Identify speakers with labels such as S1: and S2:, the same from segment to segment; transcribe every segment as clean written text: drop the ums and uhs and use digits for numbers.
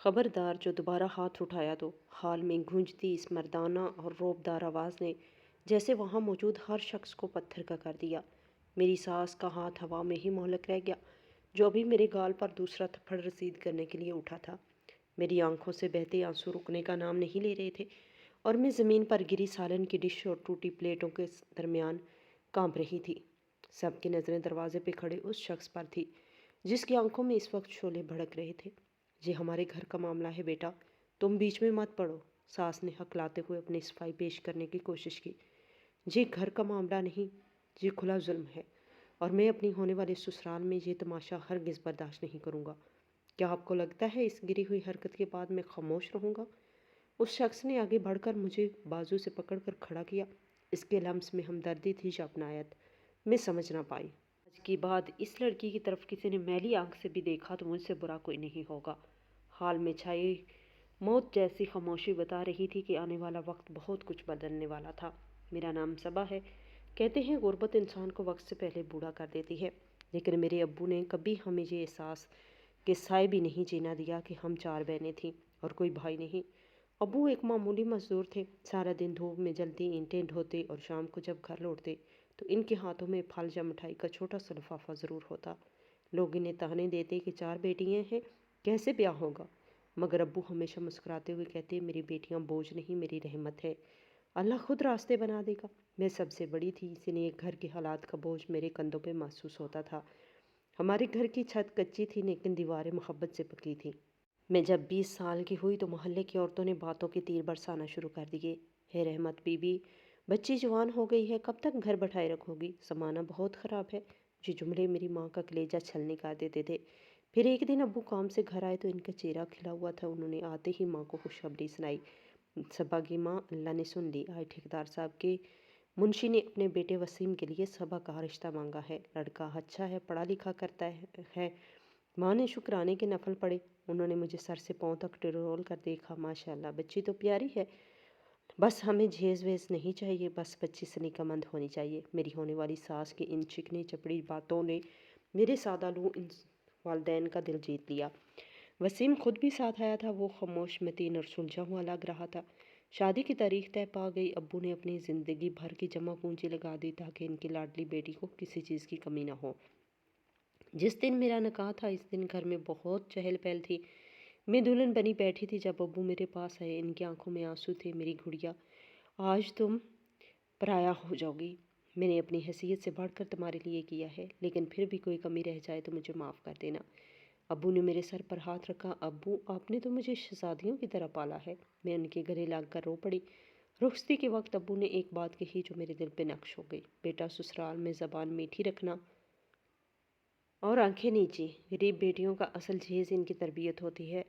S1: خبردار جو دوبارہ ہاتھ اٹھایا تو حال میں گونجتی اس مردانہ اور روبدار آواز نے جیسے وہاں موجود ہر شخص کو پتھر کا کر دیا۔ میری ساس کا ہاتھ ہوا میں ہی معلق رہ گیا، جو ابھی میرے گال پر دوسرا تھپڑ رسید کرنے کے لیے اٹھا تھا۔ میری آنکھوں سے بہتے آنسو رکنے کا نام نہیں لے رہے تھے اور میں زمین پر گری سالن کی ڈش اور ٹوٹی پلیٹوں کے درمیان کانپ رہی تھی۔ سب کی نظریں دروازے پہ کھڑے اس شخص پر تھی جس کی آنکھوں میں اس وقت شعلے بھڑک رہے تھے۔ یہ ہمارے گھر کا معاملہ ہے بیٹا، تم بیچ میں مت پڑو، ساس نے ہکلاتے ہوئے اپنی صفائی پیش کرنے کی کوشش کی۔ یہ گھر کا معاملہ نہیں، یہ کھلا ظلم ہے اور میں اپنی ہونے والے سسرال میں یہ تماشا ہرگز برداشت نہیں کروں گا۔ کیا آپ کو لگتا ہے اس گری ہوئی حرکت کے بعد میں خاموش رہوں گا؟ اس شخص نے آگے بڑھ کر مجھے بازو سے پکڑ کر کھڑا کیا۔ اس کے لمس میں ہمدردی تھی یا اپنایت، میں سمجھ نہ پائی۔ آج کے بعد اس لڑکی کی طرف کسی نے میلی آنکھ سے بھی دیکھا تو مجھ سے برا کوئی نہیں ہوگا۔ حال میں چھائی موت جیسی خاموشی بتا رہی تھی کہ آنے والا وقت بہت کچھ بدلنے والا تھا۔ میرا نام صبا ہے۔ کہتے ہیں غربت انسان کو وقت سے پہلے بوڑھا کر دیتی ہے، لیکن میرے ابو نے کبھی ہمیں یہ احساس کے سائے بھی نہیں جینا دیا کہ ہم 4 بہنیں تھیں اور کوئی بھائی نہیں۔ ابو ایک معمولی مزدور تھے، سارا دن دھوپ میں جلتی اینٹیں ڈھوتے اور شام کو جب گھر لوٹتے تو ان کے ہاتھوں میں پھل یا مٹھائی کا چھوٹا سا لفافہ ضرور ہوتا۔ لوگ انہیں تانے دیتے کہ 4 بیٹیاں ہیں، کیسے بیاہ ہوگا؟ مگر ابو ہمیشہ مسکراتے ہوئے کہتے میری بیٹیاں بوجھ نہیں، میری رحمت ہے، اللہ خود راستے بنا دے گا۔ میں سب سے بڑی تھی، اسی لیے گھر کے حالات کا بوجھ میرے کندھوں پہ محسوس ہوتا تھا۔ ہمارے گھر کی چھت کچی تھی لیکن دیواریں محبت سے پکی تھیں۔ میں جب 20 سال کی ہوئی تو محلے کی عورتوں نے باتوں کے تیر برسانا شروع کر دیے۔ ہے رحمت بی بی، بچی جوان ہو گئی ہے، کب تک گھر بٹھائے رکھو گی؟ زمانہ بہت خراب ہے۔ یہ جملے میری ماں کا کلیجہ چھلنی کر دیتے تھے۔ پھر ایک دن ابو کام سے گھر آئے تو ان کا چہرہ کھلا ہوا تھا۔ انہوں نے آتے ہی ماں کو خوشخبری سنائی۔ صبا کی ماں، اللہ نے سن لی، آج ٹھیکیدار صاحب کے منشی نے اپنے بیٹے وسیم کے لیے صبا کا رشتہ مانگا ہے۔ لڑکا اچھا ہے، پڑھا لکھا کرتا ہے۔ ماں نے شکرانے کے نفل پڑھے۔ انہوں نے مجھے سر سے پاؤں تک ٹرول کر دیکھا۔ ماشاءاللہ بچی تو پیاری ہے، بس ہمیں جھیز ویز نہیں چاہیے، بس بچی سلیقہ مند ہونی چاہیے۔ میری ہونے والی ساس کی ان چکنی چپڑی باتوں نے میرے سادہ لوح والدین کا دل جیت لیا۔ وسیم خود بھی ساتھ آیا تھا۔ وہ خاموش، متین اور سلجھا ہوا لگ رہا تھا۔ شادی کی تاریخ طے پا گئی۔ ابو نے اپنی زندگی بھر کی جمع پونجی لگا دی تاکہ ان کی لاڈلی بیٹی کو کسی چیز کی کمی نہ ہو۔ جس دن میرا نکاح تھا اس دن گھر میں بہت چہل پہل تھی۔ میں دلہن بنی بیٹھی تھی جب ابو میرے پاس آئے۔ ان کی آنکھوں میں آنسو تھے۔ میری گڑیا، آج تم پرایا ہو جاؤ گی۔ میں نے اپنی حیثیت سے بڑھ کر تمہارے لیے کیا ہے، لیکن پھر بھی کوئی کمی رہ جائے تو مجھے معاف کر دینا۔ ابو نے میرے سر پر ہاتھ رکھا۔ ابو، آپ نے تو مجھے شہزادیوں کی طرح پالا ہے۔ میں ان کے گلے لگ کر رو پڑی۔ رخصتی کے وقت ابو نے ایک بات کہی جو میرے دل پہ نقش ہو گئی۔ بیٹا، سسرال میں زبان میٹھی رکھنا اور آنکھیں نیچی، غریب بیٹیوں کا اصل جہیز ان کی تربیت ہوتی ہے۔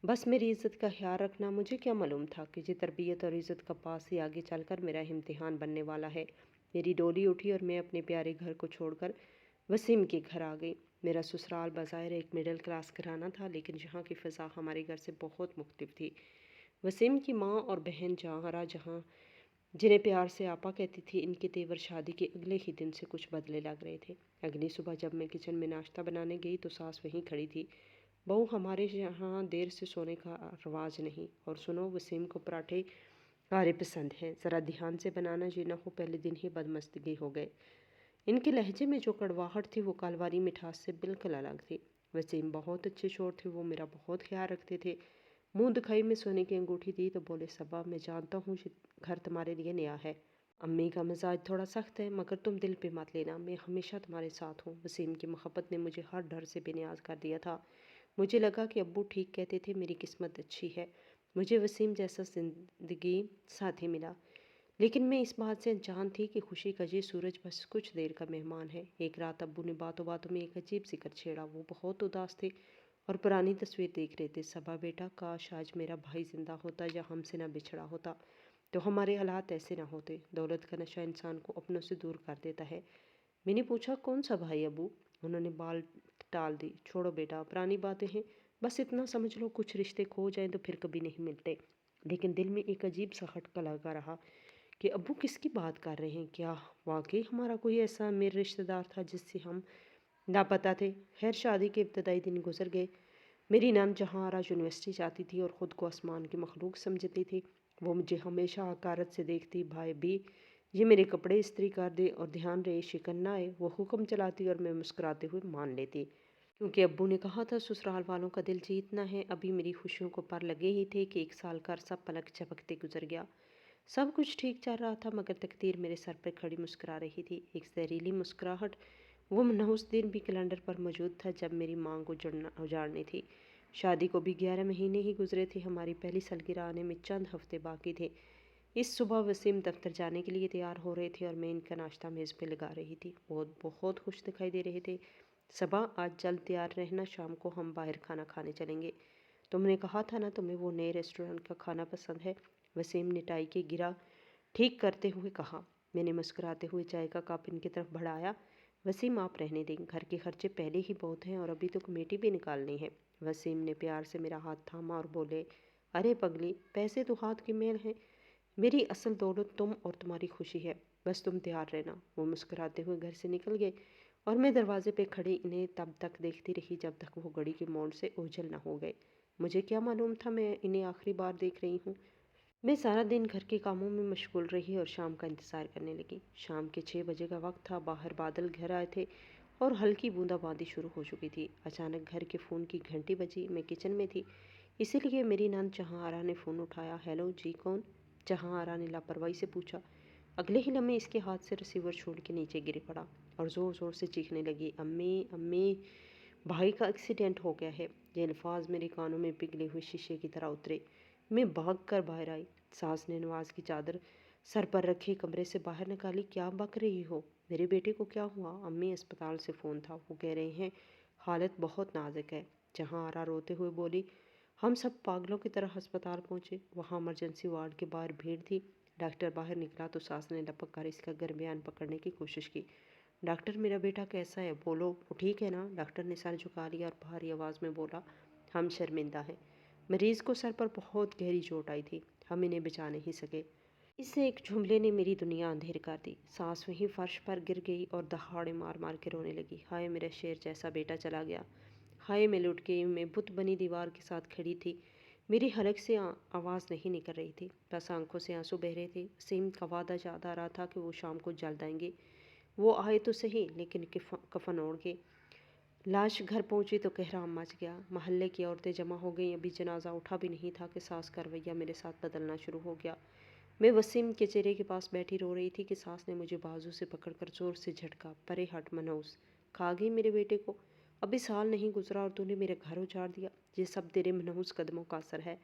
S1: بس میری عزت کا خیال رکھنا۔ مجھے کیا معلوم تھا کہ یہ تربیت اور عزت کا پاس ہی آگے چل کر میرا امتحان بننے والا ہے۔ میری ڈولی اٹھی اور میں اپنے پیارے گھر کو چھوڑ کر وسیم کے گھر آ گئی۔ میرا سسرال بظاہر ایک مڈل کلاس گھرانہ تھا، لیکن یہاں کی فضا ہمارے گھر سے بہت مختلف تھی۔ وسیم کی ماں اور بہن زہرا جہاں، جنہیں پیار سے آپا کہتی تھی، ان کے تیور شادی کے اگلے ہی دن سے کچھ بدلے لگ رہے تھے۔ اگلی صبح جب میں کچن میں ناشتہ بنانے گئی تو ساس وہیں کھڑی تھی۔ بہو، ہمارے یہاں دیر سے سونے کا رواج نہیں، اور سنو، وسیم کو پراٹھے آرے پسند ہیں، ذرا دھیان سے بنانا، یہ نہ ہو پہلے دن ہی بدمستگی ہو گئے۔ ان کے لہجے میں جو کڑواہٹ تھی وہ کال والی مٹھاس سے بالکل الگ تھی۔ وسیم بہت اچھے شوہر تھے، وہ میرا بہت خیال رکھتے تھے۔ منہ دکھائی میں سونے کی انگوٹھی دی تو بولے، صبا، میں جانتا ہوں یہ گھر تمہارے لیے نیا ہے، امی کا مزاج تھوڑا سخت ہے، مگر تم دل پہ مت لینا، میں ہمیشہ تمہارے ساتھ ہوں۔ وسیم کی محبت نے مجھے ہر ڈر سے بے نیاز کر دیا تھا۔ مجھے لگا کہ ابو ٹھیک کہتے تھے، میری قسمت اچھی ہے، مجھے وسیم جیسا زندگی ساتھی ملا۔ لیکن میں اس بات سے انجان تھی کہ خوشی کا یہ سورج بس کچھ دیر کا مہمان ہے۔ ایک رات ابو نے باتوں باتوں میں ایک عجیب ذکر چھیڑا۔ وہ بہت اداس تھے اور پرانی تصویر دیکھ رہے تھے۔ صبا بیٹا، کاش آج میرا بھائی زندہ ہوتا یا ہم سے نہ بچھڑا ہوتا تو ہمارے حالات ایسے نہ ہوتے۔ دولت کا نشہ انسان کو اپنوں سے دور کر دیتا ہے۔ میں نے پوچھا، کون سا بھائی ابو؟ انہوں نے بال ٹال دی۔ چھوڑو بیٹا، پرانی باتیں ہیں، بس اتنا سمجھ لو کچھ رشتے کھو جائیں تو پھر کبھی نہیں ملتے۔ لیکن دل میں ایک عجیب سا کھٹکا لگا رہا کہ ابو کس کی بات کر رہے ہیں؟ کیا واقعی ہمارا کوئی ایسا امیر رشتہ دار تھا جس سے ہم لاپتہ تھے؟ خیر، شادی کے ابتدائی دن گزر گئے۔ میری نند جہاں آرا یونیورسٹی جاتی تھی اور خود کو آسمان کی مخلوق سمجھتی تھی، وہ مجھے ہمیشہ حقارت سے دیکھتی۔ بھائی بھی یہ میرے کپڑے استری کر دے اور دھیان رہے شکن نہ آئے، وہ حکم چلاتی اور میں مسکراتے ہوئے مان لیتی، کیونکہ ابو نے کہا تھا سسرال والوں کا دل جیتنا ہے۔ ابھی میری خوشیوں کو پر لگے ہی تھے کہ 1 سال کا عرصہ پلک جھپکتے گزر گیا۔ سب کچھ ٹھیک چل رہا تھا، مگر تقدیر میرے سر پر کھڑی مسکرا رہی تھی، ایک زہریلی مسکراہٹ۔ وہ منحوس دن بھی کیلنڈر پر موجود تھا جب میری ماں کو اجاڑنی تھی۔ شادی کو بھی 11 مہینے ہی گزرے تھے، ہماری پہلی سالگرہ آنے میں چند ہفتے باقی تھے۔ اس صبح وسیم دفتر جانے کے لیے تیار ہو رہے تھے اور میں ان کا ناشتہ میز پہ لگا رہی تھی۔ بہت خوش دکھائی دے رہے تھے۔ صبا، آج جلد تیار رہنا، شام کو ہم باہر کھانا کھانے چلیں گے۔ تم نے کہا تھا نا تمہیں وہ نئے ریسٹورنٹ کا کھانا پسند ہے، وسیم نے ٹائی کے گرا ٹھیک کرتے ہوئے کہا۔ میں نے مسکراتے ہوئے چائے کا کپ ان کی طرف بڑھایا۔ وسیم آپ رہنے دیں، گھر کے خرچے پہلے ہی بہت ہیں اور ابھی تو کمیٹی بھی نکالنی ہے۔ وسیم نے پیار سے میرا ہاتھ تھاما اور بولے، ارے پگلی، پیسے تو ہاتھ کی میل ہیں، میری اصل دولت تم اور تمہاری خوشی ہے، بس تم تیار رہنا۔ وہ مسکراتے ہوئے گھر سے نکل گئے اور میں دروازے پہ کھڑی انہیں تب تک دیکھتی رہی جب تک وہ گھڑی کے موڑ سے اوجھل نہ ہو گئے۔ مجھے کیا معلوم تھا میں انہیں آخری بار دیکھ رہی ہوں۔ میں سارا دن گھر کے کاموں میں مشغول رہی اور شام کا انتظار کرنے لگی۔ شام کے 6 بجے کا وقت تھا، باہر بادل گھر آئے تھے اور ہلکی بوندا باندی شروع ہو چکی تھی۔ اچانک گھر کے فون کی گھنٹی بجی، میں کچن میں تھی، اسی لیے میری نند جہاں آرا نے فون اٹھایا۔ ہیلو جی، کون؟ جہاں آرا نے لاپرواہی سے پوچھا۔ اگلے ہی لمحے اس کے ہاتھ سے ریسیور چھوڑ کے نیچے گر پڑا اور زور زور سے چیخنے لگی، امی امی، بھائی کا ایکسیڈنٹ ہو گیا ہے۔ یہ الفاظ میرے کانوں میں پگھلے ہوئے شیشے کی طرح اترے۔ میں بھاگ کر باہر آئی۔ ساس نے نواز کی چادر سر پر رکھے کمرے سے باہر نکالی۔ کیا بک رہی ہو؟ میرے بیٹے کو کیا ہوا؟ امی، اسپتال سے فون تھا، وہ کہہ رہے ہیں حالت بہت نازک ہے۔ جہاں آرا روتے ہوئے بولی۔ ہم سب پاگلوں کی طرح ہسپتال پہنچے۔ وہاں ایمرجنسی وارڈ کے باہر بھیڑ تھی۔ ڈاکٹر باہر نکلا تو ساس نے لپک کر اس کا گرمیان پکڑنے کی کوشش کی۔ ڈاکٹر، میرا بیٹا کیسا ہے؟ بولو، وہ ٹھیک ہے نا؟ ڈاکٹر نے سر جھکا لیا اور بھاری آواز میں بولا، ہم شرمندہ ہیں، مریض کو سر پر بہت گہری چوٹ آئی تھی، ہم انہیں بچا نہیں سکے۔ اس سے ایک جملے نے میری دنیا اندھیر کر دی۔ سانس وہیں فرش پر گر گئی اور دہاڑے مار مار کے رونے لگی۔ ہائے میرا شیر جیسا بیٹا چلا گیا، ہائے میں لٹ گئی۔ میں بت بنی دیوار کے ساتھ کھڑی تھی، میری حلق سے آواز نہیں نکل رہی تھی، بس آنکھوں سے آنسو بہہ رہے تھے۔ وسیم کا وعدہ یاد آ رہا تھا کہ وہ شام کو جلد آئیں گے۔ وہ آئے تو صحیح، لیکن کفن اوڑھ کے۔ لاش گھر پہنچی تو کہرام مچ گیا، محلے کی عورتیں جمع ہو گئیں۔ ابھی جنازہ اٹھا بھی نہیں تھا کہ ساس کا رویہ میرے ساتھ بدلنا شروع ہو گیا۔ میں وسیم کے چہرے کے پاس بیٹھی رو رہی تھی کہ ساس نے مجھے بازو سے پکڑ کر زور سے جھٹکا، پرے ہٹ منحوس، کھا گئی میرے بیٹے کو؟ ابھی سال نہیں گزرا اور تو نے میرا گھر اجاڑ دیا، یہ سب تیرے منحوس قدموں کا اثر ہے۔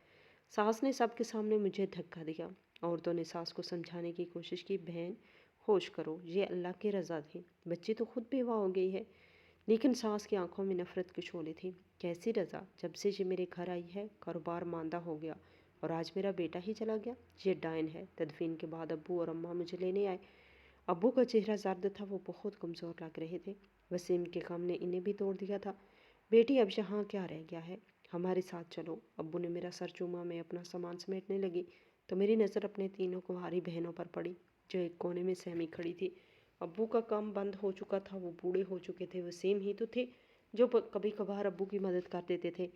S1: ساس نے سب کے سامنے مجھے دھکا دیا۔ عورتوں نے ساس کو سمجھانے کی کوشش کی، بہن ہوش کرو، یہ اللہ کی رضا تھی، بچی تو خود بیوہ ہو گئی ہے۔ لیکن ساس کی آنکھوں میں نفرت کے شعلے تھے۔ کیسی رضا؟ جب سے یہ میرے گھر آئی ہے کاروبار ماندہ ہو گیا اور آج میرا بیٹا ہی چلا گیا۔ یہ ڈائن ہے۔ تدفین کے بعد ابو اور اماں مجھے لینے آئے۔ ابو کا چہرہ زرد تھا، وہ بہت کمزور لگ رہے تھے، وسیم کے غم نے انہیں بھی توڑ دیا تھا۔ بیٹی اب یہاں کیا رہ گیا ہے، ہمارے ساتھ چلو۔ ابو نے میرا سر چوما۔ میں اپنا سامان سمیٹنے لگی تو میری نظر اپنے تینوں کنواری بہنوں پر پڑی جو ایک کونے میں سہمی کھڑی تھی۔ ابو کا کام بند ہو چکا تھا، وہ بوڑھے ہو چکے تھے، وسیم ہی تو تھے جو کبھی کبھار ابو کی مدد کر دیتے تھے۔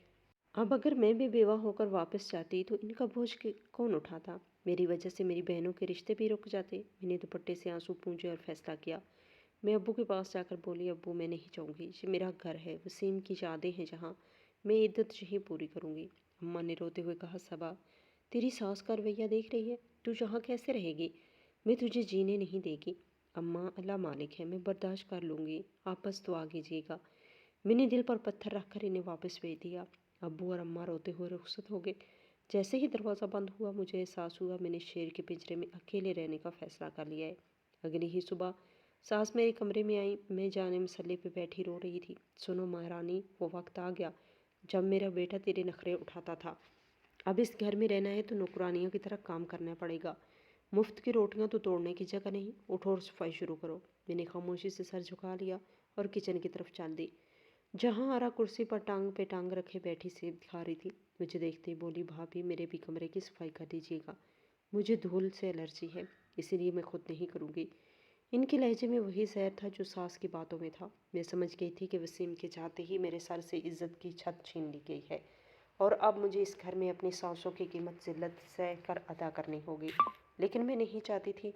S1: اب اگر میں بھی بیوہ ہو کر واپس جاتی تو ان کا بوجھ کون اٹھاتا؟ میری وجہ سے میری بہنوں کے رشتے بھی رک جاتے۔ میں نے دوپٹے سے آنسو پونچھے اور فیصلہ کیا۔ میں ابو کے پاس جا کر بولی، ابو میں نہیں جاؤں گی، یہ میرا گھر ہے، وسیم کی یادیں ہیں جہاں، میں عدت یہیں پوری کروں گی۔ اماں نے روتے ہوئے کہا، صبا، تیری ساس کا رویہ دیکھ رہی ہے، تو یہاں کیسے رہے گی؟ میں تجھے جینے نہیں دے گی۔ اماں، اللہ مالک ہے، میں برداشت کر لوں گی، آپ بس دعا کیجیے گا۔ میں نے دل پر پتھر رکھ کر انہیں واپس بھیج دیا۔ ابو اور اماں روتے ہوئے رخصت ہو گئے۔ جیسے ہی دروازہ بند ہوا مجھے احساس ہوا میں نے شیر کے پنجرے میں اکیلے رہنے کا فیصلہ کر لیا ہے۔ اگلی ہی صبح ساس میرے کمرے میں آئی، میں جانے مسلے پہ بیٹھی رو رہی تھی۔ سنو مہرانی، وہ وقت آ گیا جب میرا بیٹا تیرے نخرے اٹھاتا تھا، اب اس گھر میں رہنا ہے تو نوکرانیوں کی طرح کام کرنا پڑے گا، مفت کی روٹیاں تو توڑنے کی جگہ نہیں، اٹھو اور صفائی شروع کرو۔ میں نے خاموشی سے سر جھکا لیا اور کچن کی طرف چل دی۔ جہاں آرا کرسی پر ٹانگ پہ ٹانگ رکھے بیٹھی سیب دکھا رہی تھی، مجھے دیکھتے ہی بولی، بھابھی میرے بھی کمرے کی صفائی کر دیجیے گا، مجھے دھول سے الرجی ہے، اسی لیے میں خود نہیں کروں گی۔ ان کے لہجے میں وہی زہر تھا جو ساس کی باتوں میں تھا۔ میں سمجھ گئی تھی کہ وسیم کے جاتے ہی میرے سر سے عزت کی چھت چھین لی گئی ہے، اور اب مجھے اس گھر میں اپنی سانسوں کی قیمت ذلت سہ کر ادا کرنی ہوگی۔ لیکن میں نہیں چاہتی تھی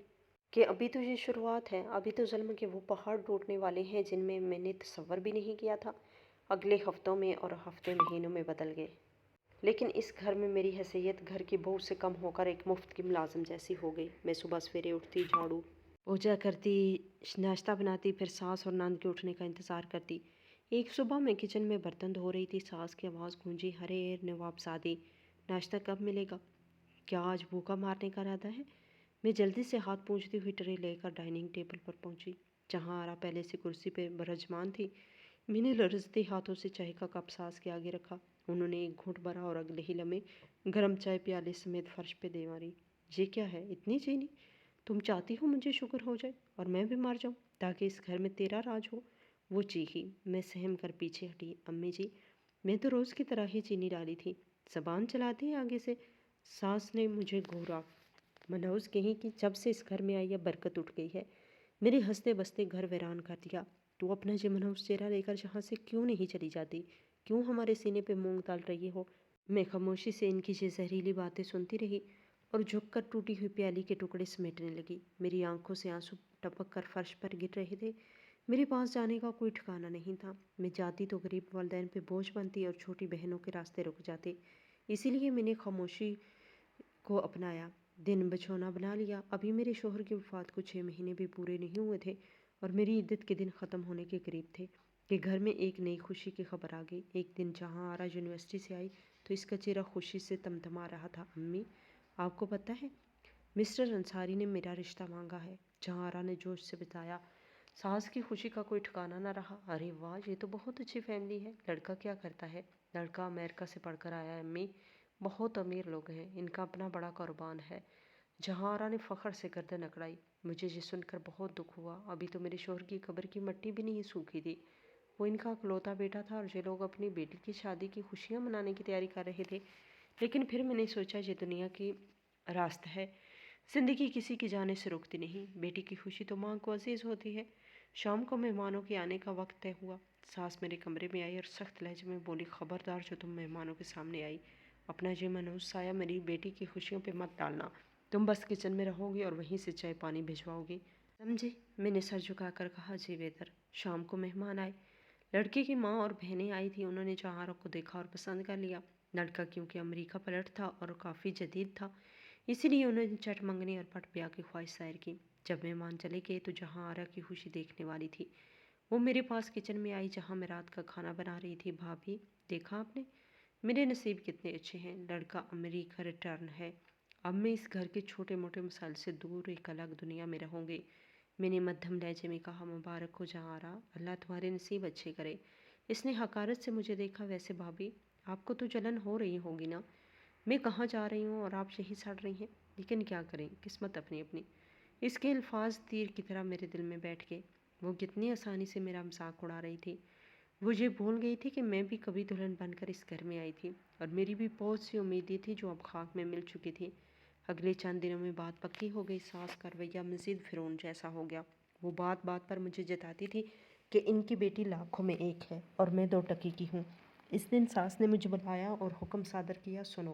S1: کہ ابھی تو یہ شروعات ہے، ابھی تو ظلم کے وہ پہاڑ ٹوٹنے والے ہیں جن میں نے تصور بھی نہیں کیا تھا اگلے ہفتوں میں اور ہفتے مہینوں میں بدل گئے۔ لیکن اس گھر میں میری حیثیت گھر کی بہو سے کم ہو کر ایک مفت کی ملازم جیسی ہو گئی۔ میں صبح سویرے اٹھتی، جھاڑو پوچھا کرتی، ناشتہ بناتی، پھر ساس اور نند کے اٹھنے کا انتظار کرتی۔ ایک صبح میں کچن میں برتن دھو رہی تھی، ساس کی آواز گونجی، ارے نواب زادی، ناشتہ کب ملے گا؟ کیا آج بھوکا مارنے کا ارادہ ہے؟ میں جلدی سے ہاتھ پونچھتی ہوئی ٹرے لے کر ڈائننگ ٹیبل پر پہنچی، جہاں آرا پہلے سے کرسی پہ برجمان تھی۔ میں نے لرزتے ہاتھوں سے چائے کا کپ ساس کے آگے رکھا۔ انہوں نے ایک گھونٹ بھرا اور اگلے ہی لمحے گرم چائے پیالے سمیت فرش پہ دے ماری۔ یہ کیا ہے، اتنی چینی؟ تم چاہتی ہو مجھے شوگر ہو جائے اور میں بھی مر جاؤں تاکہ اس گھر میں تیرا راج ہو؟ وہ چیخی۔ میں سہم کر پیچھے ہٹی۔ امی جی، میں تو روز کی طرح ہی چینی ڈالی تھی، زبان چلاتی ہے آگے سے۔ ساس نے مجھے گھورا۔ منحوس کہیں کہ جب سے اس گھر میں آئی ہے برکت اٹھ گئی ہے، میرے ہنستے بستے گھر ویران کر دیا۔ تو اپنا یہ منحوس چہرہ لے کر یہاں سے کیوں نہیں چلی جاتی؟ کیوں ہمارے سینے پہ مونگ ڈال رہی ہو؟ میں خاموشی سے ان کی یہ زہریلی باتیں سنتی رہی اور جھک کر ٹوٹی ہوئی پیالی کے ٹکڑے سمیٹنے لگی۔ میری آنکھوں سے آنسو ٹپک کر فرش پر گر رہے تھے۔ میرے پاس جانے کا کوئی ٹھکانہ نہیں تھا۔ میں جاتی تو غریب والدین پہ بوجھ بنتی اور چھوٹی بہنوں کے راستے رک جاتے۔ اسی لیے میں نے خاموشی کو اپنایا، دن بچھونا بنا لیا۔ ابھی میرے شوہر کی وفات کو 6 مہینے بھی پورے نہیں ہوئے تھے اور میری عدت کے دن ختم ہونے کے قریب تھے کہ گھر میں ایک نئی خوشی کی خبر آ گئی۔ ایک دن جہاں آرا یونیورسٹی سے آئی تو اس کا چہرہ خوشی سے تمتما رہا تھا۔ امی، آپ کو پتہ ہے مسٹر انصاری نے میرا رشتہ مانگا ہے؟ جہاں آرا نے جوش سے بتایا۔ ساس کی خوشی کا کوئی ٹھکانہ نہ رہا۔ ارے واہ، یہ تو بہت اچھی فیملی ہے۔ لڑکا کیا کرتا ہے؟ لڑکا امریکہ سے پڑھ کر آیا ہے امی، بہت امیر لوگ ہیں، ان کا اپنا بڑا کاروبار ہے۔ جہاں آرا نے فخر سے گردن اکڑائی۔ مجھے یہ سن کر بہت دکھ ہوا۔ ابھی تو میرے شوہر کی قبر کی مٹی بھی نہیں سوکھی تھی۔ وہ ان کا اکلوتا بیٹا تھا اور یہ لوگ اپنی بیٹی کی شادی کی خوشیاں منانے کی تیاری کر رہے تھے۔ لیکن پھر میں نے سوچا یہ دنیا کی راست ہے، زندگی کسی کی جانے سے روکتی نہیں۔ بیٹی کی خوشی تو ماں کو عزیز ہوتی ہے۔ شام کو مہمانوں کے آنے کا وقت طے ہوا۔ ساس میرے کمرے میں آئی اور سخت لہجے میں بولی، خبردار جو تم مہمانوں کے سامنے آئی، اپنا یہ منحوس سایہ میری بیٹی کی خوشیوں پہ مت ڈالنا۔ تم بس کچن میں رہو گی اور وہیں سے چائے پانی بھجواؤ گی، سمجھے؟ میں نے سر جھکا کر کہا، جی بہتر۔ شام کو مہمان آئے۔ لڑکے کی ماں اور بہنیں آئی تھیں۔ انہوں نے جہارا کو دیکھا اور پسند کر لیا۔ لڑکا کیونکہ امریکہ پلٹ تھا اور کافی جدید تھا، اسی لیے انہوں نے چٹ منگنی اور پٹ بیاہ کی خواہش ظاہر کی۔ جب مہمان چلے گئے تو جہاں آرا کی خوشی دیکھنے والی تھی، وہ میرے پاس کچن میں آئی جہاں میں رات کا کھانا بنا رہی تھی۔ بھابھی، دیکھا آپ نے میرے نصیب کتنے اچھے ہیں، لڑکا امریکہ ریٹرن ہے۔ اب میں اس گھر کے چھوٹے موٹے مسائل سے دور ایک الگ دنیا میں رہوں گی۔ میں نے مدھم لہجے میں کہا، مبارک ہو جہاں آرا، اللہ تمہارے نصیب اچھے کرے۔ اس نے حقارت سے مجھے دیکھا۔ ویسے بھابھی، آپ کو تو جلن ہو رہی ہوگی نا؟ میں کہاں جا رہی ہوں اور آپ یہیں سڑ رہی ہیں؟ لیکن کیا کریں، قسمت اپنی اپنی۔ اس کے الفاظ تیر کی طرح میرے دل میں بیٹھ گئے۔ وہ کتنی آسانی سے میرا مذاق اڑا رہی تھی۔ وہ یہ بھول گئی تھی کہ میں بھی کبھی دلہن بن کر اس گھر میں آئی تھی اور میری بھی بہت سی امیدیں تھیں جو اب خاک میں مل چکی تھی۔ اگلے چند دنوں میں بات پکی ہو گئی۔ ساس کا رویہ مزید فرعون جیسا ہو گیا۔ وہ بات بات پر مجھے جتاتی تھی کہ ان کی بیٹی لاکھوں میں ایک ہے اور میں 2 ٹکی کی ہوں۔ اس دن ساس نے مجھے بلایا اور حکم صادر کیا، سنو،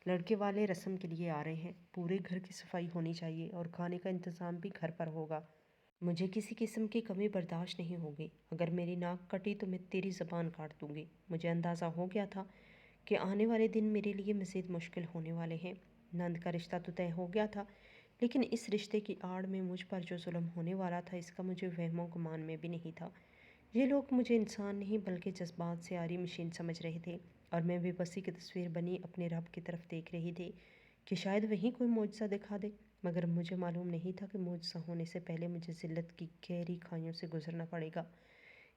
S1: لڑکے والے رسم کے لیے آ رہے ہیں، پورے گھر کی صفائی ہونی چاہیے اور کھانے کا انتظام بھی گھر پر ہوگا۔ مجھے کسی قسم کی کمی برداشت نہیں ہوگی۔ اگر میری ناک کٹی تو میں تیری زبان کاٹ دوں گی۔ مجھے اندازہ ہو گیا تھا کہ آنے والے دن میرے لیے مزید مشکل ہونے والے ہیں۔ نند کا رشتہ تو طے ہو گیا تھا، لیکن اس رشتے کی آڑ میں مجھ پر جو ظلم ہونے والا تھا اس کا مجھے وہم و گمان میں بھی نہیں تھا۔ یہ لوگ مجھے انسان نہیں بلکہ جذبات سے آری مشین سمجھ رہے تھے اور میں بے بسی کی تصویر بنی اپنے رب کی طرف دیکھ رہی تھی کہ شاید وہیں کوئی معجزہ دکھا دے، مگر مجھے معلوم نہیں تھا کہ معجزہ ہونے سے پہلے مجھے ذلت کی گہری کھائیوں سے گزرنا پڑے گا۔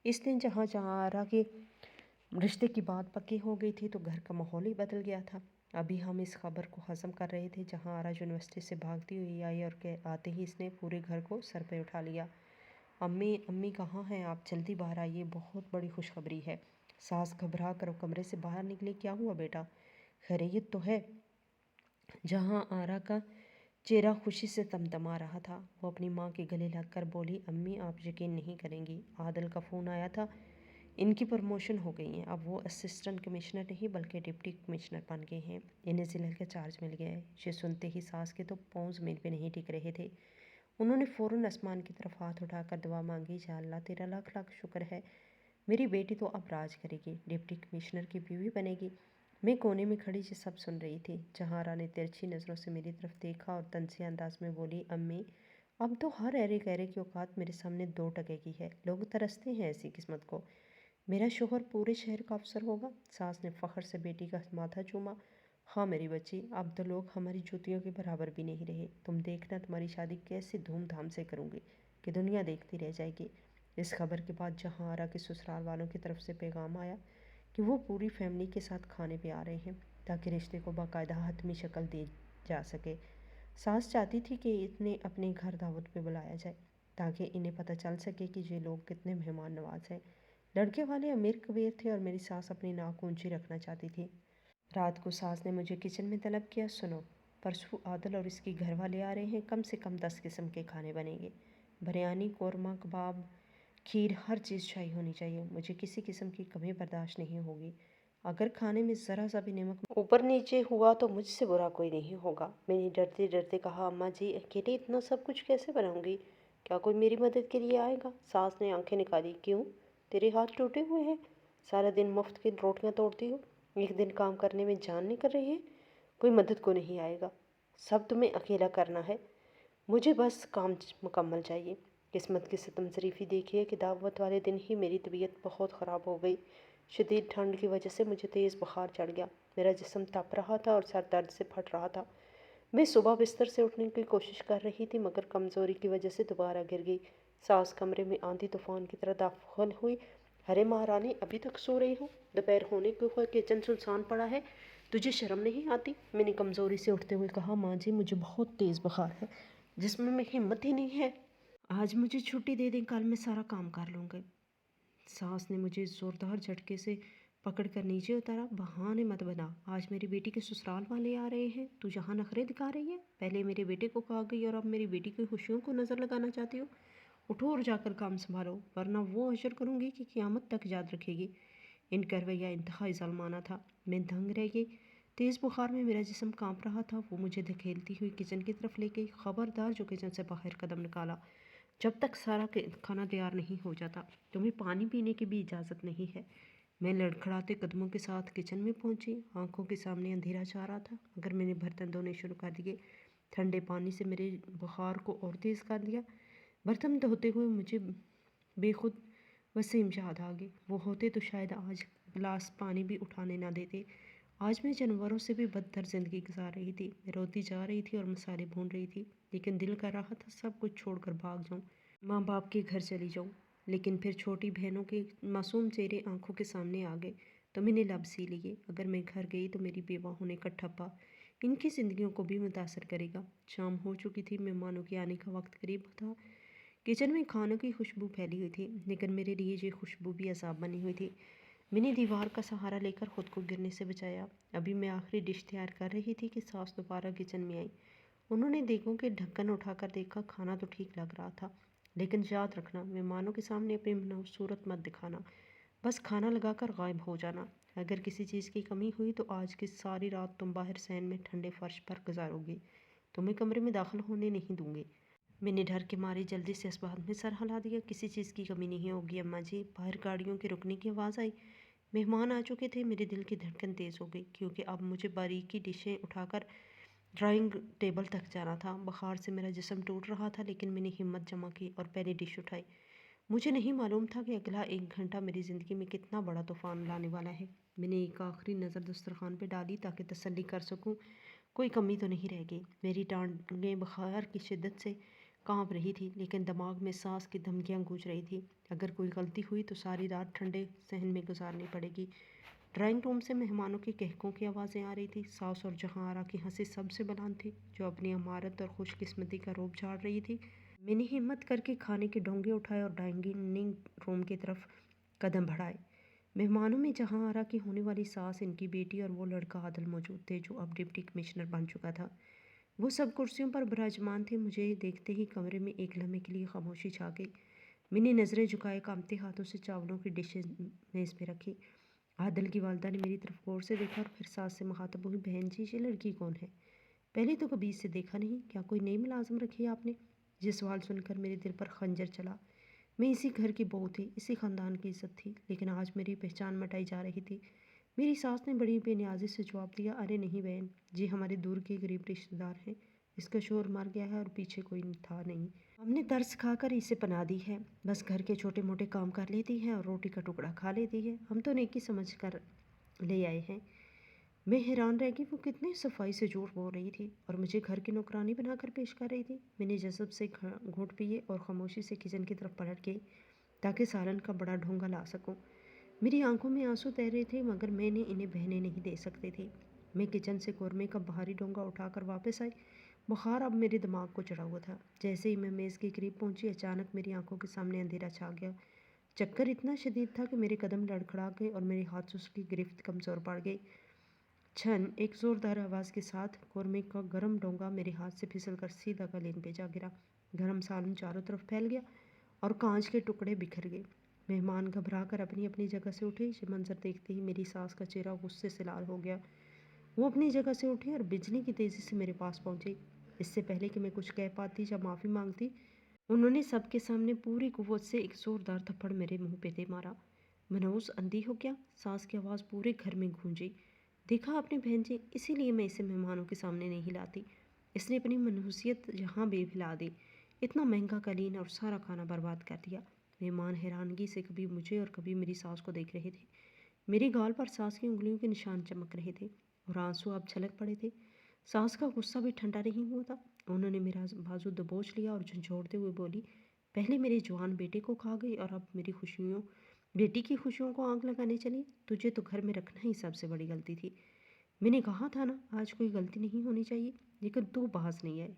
S1: اس دن جہاں آرا کے رشتے کی بات پکی ہو گئی تھی تو گھر کا ماحول ہی بدل گیا تھا۔ ابھی ہم اس خبر کو ہضم کر رہے تھے جہاں آرا یونیورسٹی سے بھاگتی ہوئی آئی اور آتے ہی اس نے پورے گھر کو سر پہ اٹھا لیا۔ امی، امی کہاں ہیں آپ؟ جلدی باہر آئیے، بہت بڑی خوشخبری ہے۔ ساس گھبرا کر کمرے سے باہر نکلی۔ کیا ہوا بیٹا؟ خیریت تو ہے؟ جہاں آرا کا چہرہ خوشی سے تمتما رہا تھا۔ وہ اپنی ماں کے گلے لگ کر بولی، امی آپ یقین نہیں کریں گی، عادل کا فون آیا تھا، ان کی پروموشن ہو گئی ہے، اب وہ اسسٹنٹ کمشنر نہیں بلکہ ڈپٹی کمشنر بن گئے ہیں، انہیں ضلع کا چارج مل گیا ہے۔ یہ سنتے ہی ساس کے تو پاؤں زمین پہ نہیں ٹک رہے تھے۔ انہوں نے فوراً آسمان کی طرف ہاتھ اٹھا کر دعا مانگی، یا اللہ تیرا لاکھ لاکھ شکر ہے، میری بیٹی تو اب راج کرے گی، ڈپٹی کمشنر کی بیوی بنے گی۔ میں کونے میں کھڑی یہ سب سن رہی تھی۔ جہاں نے ترچھی نظروں سے میری طرف دیکھا اور طنزیہ انداز میں بولی، امی اب تو ہر ایرے گہرے کی اوقات میرے سامنے 2 ٹکے کی ہے، لوگ ترستے ہیں ایسی قسمت کو، میرا شوہر پورے شہر کا افسر ہوگا۔ ساس نے فخر سے بیٹی کا ماتھا چوما۔ ہاں میری بچی، اب تو لوگ ہماری جوتیوں کے برابر بھی نہیں رہے، تم دیکھنا تمہاری شادی کیسے دھوم دھام سے کروں گی کہ دنیا دیکھتی رہ جائے گی۔ اس خبر کے بعد جہاں آرا کے سسرال والوں کی طرف سے پیغام آیا کہ وہ پوری فیملی کے ساتھ کھانے پہ آ رہے ہیں تاکہ رشتے کو باقاعدہ حتمی شکل دی جا سکے۔ ساس چاہتی تھی کہ انہیں اپنے گھر دعوت پہ بلایا جائے تاکہ انہیں پتہ چل سکے کہ یہ لوگ کتنے مہمان نواز ہیں۔ لڑکے والے امیر کبیر تھے اور میری ساس اپنی ناک اونچی رکھنا چاہتی تھی۔ رات کو ساس نے مجھے کچن میں طلب کیا، سنو پرسوں عادل اور اس کی گھر والے آ رہے ہیں، کم سے کم 10 قسم کے کھانے بنیں گے، بریانی، قورمہ، کباب، کھیر، ہر چیز شاہی ہونی چاہیے، مجھے کسی قسم کی کمی برداشت نہیں ہوگی، اگر کھانے میں ذرا سا بھی نمک اوپر نیچے ہوا تو مجھ سے برا کوئی نہیں ہوگا۔ میں نے ڈرتے ڈرتے کہا، اماں جی اکیلے اتنا سب کچھ کیسے بناؤں گی، کیا کوئی میری مدد کے لیے آئے گا؟ ساس نے آنکھیں نکالی، کیوں تیرے ہاتھ ٹوٹے ہوئے ہیں، سارا دن مفت کی روٹیاں توڑتی ہو، ایک دن کام کرنے میں جان نکل رہی ہے، کوئی مدد کو نہیں آئے گا، سب تمہیں اکیلا کرنا ہے، مجھے بس کام مکمل چاہیے۔ قسمت کی ستم ظریفی دیکھیے کہ دعوت والے دن ہی میری طبیعت بہت خراب ہو گئی، شدید ٹھنڈ کی وجہ سے مجھے تیز بخار چڑھ گیا، میرا جسم تپ رہا تھا اور سر درد سے پھٹ رہا تھا۔ میں صبح بستر سے اٹھنے کی کوشش کر رہی تھی مگر کمزوری کی وجہ سے دوبارہ گر گئی۔ ساس کمرے میں آندھی طوفان کی طرح داخل ہوئی، ارے مہارانی ابھی تک سو رہی ہو، دوپہر ہونے کو کچن سنسان پڑا ہے، تجھے شرم نہیں آتی؟ میں نے کمزوری سے اٹھتے ہوئے کہا، ماں جی مجھے بہت تیز بخار ہے، جسم میں ہمت ہی نہیں ہے، آج مجھے چھٹی دے دیں، کل میں سارا کام کر لوں گی۔ ساس نے مجھے زوردار جھٹکے سے پکڑ کر نیچے اتارا، بہانے مت بنا، آج میری بیٹی کے سسرال والے آ رہے ہیں، تو یہاں نخرے دکھا رہی ہے، پہلے میرے بیٹے کو کھا گئی اور اب میری بیٹی کی خوشیوں کو نظر لگانا چاہتی ہو، اٹھو اور جا کر کام سنبھالو ورنہ وہ اشر کروں گی کہ قیامت تک یاد رکھے گی۔ ان کا رویہ انتہائی ظالمانہ تھا، میں دنگ رہ گئی، تیز بخار میں میرا جسم کانپ رہا تھا۔ وہ مجھے دھکیلتی ہوئی کچن کی طرف لے گئی، خبردار جو کچن سے باہر قدم نکالا جب تک سارا کھانا تیار نہیں ہو جاتا، تمہیں پانی پینے کی بھی اجازت نہیں ہے۔ میں لڑکھڑاتے قدموں کے ساتھ کچن میں پہنچی، آنکھوں کے سامنے اندھیرا چھا رہا تھا مگر میں نے برتن دھونے شروع کر دیے، ٹھنڈے پانی سے میرے بخار کو اور تیز کر دیا۔ برتن دھوتے ہوئے مجھے بے خود وسیم یاد آ گئے، وہ ہوتے تو شاید آج گلاس پانی بھی اٹھانے نہ دیتے۔ آج میں جانوروں سے بھی بدتر زندگی گزار رہی تھی، میں روتی جا رہی تھی اور مسالے بھون رہی تھی، لیکن دل کر رہا تھا سب کچھ چھوڑ کر بھاگ جاؤں، ماں باپ کے گھر چلی جاؤں۔ لیکن پھر چھوٹی بہنوں کے معصوم چہرے آنکھوں کے سامنے آ گئے تو میں نے لب سی لیے، اگر میں گھر گئی تو میری بیوہ ہونے کا ٹھپا ان کی زندگیوں کو بھی متاثر کرے گا۔ شام ہو چکی تھی، مہمانوں کے آنے کا وقت قریب تھا، کچن میں کھانوں کی خوشبو پھیلی ہوئی تھی لیکن میرے لیے یہ خوشبو بھی عذاب بنی ہوئی تھی۔ میں نے دیوار کا سہارا لے کر خود کو گرنے سے بچایا۔ ابھی میں آخری ڈش تیار کر رہی تھی کہ ساس دوبارہ کچن میں آئی، انہوں نے دیگوں کے ڈھکن اٹھا کر دیکھا، کھانا تو ٹھیک لگ رہا تھا لیکن یاد رکھنا مہمانوں کے سامنے اپنی منحوس صورت مت دکھانا، بس کھانا لگا کر غائب ہو جانا، اگر کسی چیز کی کمی ہوئی تو آج کی ساری رات تم باہر سین میں ٹھنڈے فرش پر گزارو گی، تمہیں کمرے میں داخل ہونے نہیں دوں گی۔ میں نے ڈر کے مارے جلدی سے اسباب میں سر ہلا دیا، کسی چیز کی کمی نہیں ہوگی اماں جی۔ باہر گاڑیوں کے رکنے کی آواز آئی، مہمان آ چکے تھے، میرے دل کی دھڑکن تیز ہو گئی کیونکہ اب مجھے باریکی ڈشیں اٹھا کر ڈرائنگ ٹیبل تک جانا تھا۔ بخار سے میرا جسم ٹوٹ رہا تھا لیکن میں نے ہمت جمع کی اور پہلی ڈش اٹھائی۔ مجھے نہیں معلوم تھا کہ اگلا 1 گھنٹہ میری زندگی میں کتنا بڑا طوفان لانے والا ہے۔ میں نے ایک آخری نظر دسترخوان پہ ڈالی تاکہ تسلی کر سکوں کوئی کمی تو نہیں رہ گئی۔ میری ٹانگیں بخار کی شدت سے کانپ رہی تھی لیکن دماغ میں ساس کی دھمکیاں گونج رہی تھی، اگر کوئی غلطی ہوئی تو ساری رات ٹھنڈے صحن میں گزارنی پڑے گی۔ ڈرائنگ روم سے مہمانوں کے کہکوں کی آوازیں آ رہی تھی، ساس اور جہاں آرا کی ہنسی سب سے بلند تھی جو اپنی امارت اور خوش قسمتی کا روب جھاڑ رہی تھی۔ میں نے ہمت کر کے کھانے کے ڈونگے اٹھائے اور ڈائننگ روم کی طرف قدم بڑھائے۔ مہمانوں میں جہاں آرا کی ہونے والی ساس، ان کی بیٹی اور وہ لڑکا عادل موجود تھے جو اب ڈپٹی کمشنر بن چکا تھا۔ وہ سب کرسیوں پر براجمان تھے۔ مجھے دیکھتے ہی کمرے میں ایک لمحے کے لیے خاموشی چھا گئی۔ میں نے نظریں جھکائے کانپتے ہاتھوں سے چاولوں کی ڈشیں میز پہ رکھی۔ عادل کی والدہ نے میری طرف غور سے دیکھا اور پھر ساس سے مخاطب ہوئی، بہن جی یہ لڑکی کون ہے؟ پہلے تو کبھی اسے دیکھا نہیں، کیا کوئی نئی ملازم رکھی ہے آپ نے؟ یہ سوال سن کر میرے دل پر خنجر چلا۔ میں اسی گھر کی بہو تھی، اسی خاندان کی عزت تھی، لیکن آج میری پہچان مٹائی جا رہی تھی۔ میری ساس نے بڑی بے نیازی سے جواب دیا، ارے نہیں بہن جی، ہمارے دور کے غریب رشتہ دار ہیں، اس کا شوہر مر گیا ہے اور پیچھے کوئی تھا نہیں، ہم نے ترس کھا کر اسے پناہ دی ہے، بس گھر کے چھوٹے موٹے کام کر لیتی ہے اور روٹی کا ٹکڑا کھا لیتی ہے، ہم تو نیکی سمجھ کر لے آئے ہیں۔ میں حیران رہ گئی، وہ کتنی صفائی سے جھوٹ بول رہی تھی اور مجھے گھر کی نوکرانی بنا کر پیش کر رہی تھی۔ میں نے جذب سے گھونٹ پیے اور خاموشی سے کچن کی طرف پلٹ گئی تاکہ سالن کا بڑا ڈھونگا لا سکوں۔ میری آنکھوں میں آنسو تیر رہے تھے مگر میں نے انہیں بہنے نہیں دے سکتی تھی۔ میں کچن سے قورمے کا بھاری ڈونگا اٹھا کر واپس آئی۔ بخار اب میرے دماغ کو چڑھا ہوا تھا۔ جیسے ہی میں میز کے قریب پہنچی، اچانک میری آنکھوں کے سامنے اندھیرا چھا گیا۔ چکر اتنا شدید تھا کہ میرے قدم لڑکھڑا گئے اور میرے ہاتھوں کی گرفت کمزور پڑ گئی۔ چھن ایک زوردار آواز کے ساتھ قورمے کا گرم ڈونگا میرے ہاتھ سے پھسل کر سیدھا قالین پہ جا گرا۔ گرم سالن چاروں طرف پھیل گیا اور کانچ کے ٹکڑے بکھر گئے۔ مہمان گھبرا کر اپنی اپنی جگہ سے اٹھے۔ یہ منظر دیکھتے ہی میری ساس کا چہرہ غصے سے لال ہو گیا۔ وہ اپنی جگہ سے اٹھی اور بجلی کی تیزی سے میرے پاس پہنچی۔ اس سے پہلے کہ میں کچھ کہہ پاتی یا معافی مانگتی، انہوں نے سب کے سامنے پوری قوت سے ایک زوردار تھپڑ میرے منہ پہ دے مارا۔ منحوس اندھی ہو کیا؟ ساس کی آواز پورے گھر میں گونجی۔ دیکھا آپ نے بہن جی، اسی لیے میں اسے مہمانوں کے سامنے نہیں ہلاتی۔ اس نے اپنی منحوسیت یہاں بھی ہلا دی، اتنا مہنگا قالین اور سارا کھانا برباد کر دیا۔ مہمان حیرانگی سے کبھی مجھے اور کبھی میری ساس کو دیکھ رہے تھے۔ میری گال پر ساس کی انگلیوں کے نشان چمک رہے تھے اور آنسو اب چھلک پڑے تھے۔ ساس کا غصہ بھی ٹھنڈا نہیں ہوا تھا۔ انہوں نے میرا بازو دبوچ لیا اور جھنجھوڑتے ہوئے بولی، پہلے میرے جوان بیٹے کو کھا گئی اور اب میری بیٹی کی خوشیوں کو آگ لگانے چلی۔ تجھے تو گھر میں رکھنا ہی سب سے بڑی غلطی تھی۔ میں نے کہا تھا نا آج کوئی غلطی نہیں ہونی چاہیے، لیکن تو باز نہیں آئے۔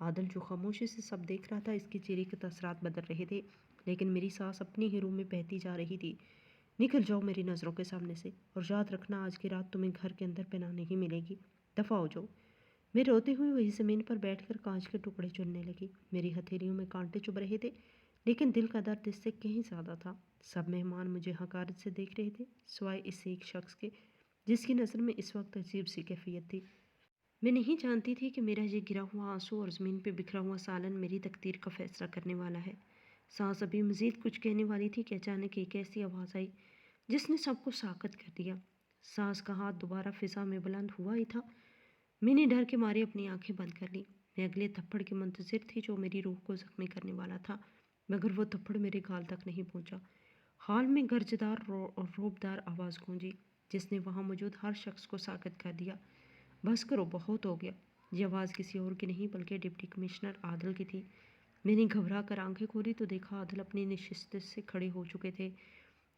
S1: عادل جو خاموشی سے سب دیکھ رہا تھا، اس کے چہرے کے تاثرات بدل رہے تھے، لیکن میری ساس اپنی ہی روح میں بہتی جا رہی تھی۔ نکل جاؤ میری نظروں کے سامنے سے، اور یاد رکھنا آج کی رات تمہیں گھر کے اندر پناہ نہیں ملے گی، دفع ہو جاؤ۔ میں روتے ہوئے وہی زمین پر بیٹھ کر کانچ کے ٹکڑے چننے لگی۔ میری ہتھیلیوں میں کانٹے چبھ رہے تھے، لیکن دل کا درد اس سے کہیں زیادہ تھا۔ سب مہمان مجھے حقارت سے دیکھ رہے تھے، سوائے اس ایک شخص کے جس کی نظر میں اس وقت عجیب سی کیفیت تھی۔ میں نہیں جانتی تھی کہ میرا یہ گرا ہوا آنسو اور زمین پہ بکھرا ہوا سالن میری تقدیر کا فیصلہ کرنے والا ہے۔ سانس ابھی مزید کچھ کہنے والی تھی کہ اچانک ایک ایسی آواز آئی جس نے سب کو ساکت کر دیا۔ سانس کا ہاتھ دوبارہ فضا میں بلند ہوا ہی تھا۔ میں نے ڈر کے مارے اپنی آنکھیں بند کر لی۔ میں اگلے تھپڑ کے منتظر تھی جو میری روح کو زخمی کرنے والا تھا، مگر وہ تھپڑ میرے گال تک نہیں پہنچا۔ ہال میں گرجدار اور روبدار آواز گونجی جس نے وہاں موجود ہر شخص کو ساکت کر دیا۔ بس کرو، بہت ہو گیا۔ یہ آواز کسی اور کی نہیں بلکہ ڈپٹی کمشنر عادل کی تھی۔ میں نے گھبرا کر آنکھیں کھولی تو دیکھا عادل اپنی نشست سے کھڑے ہو چکے تھے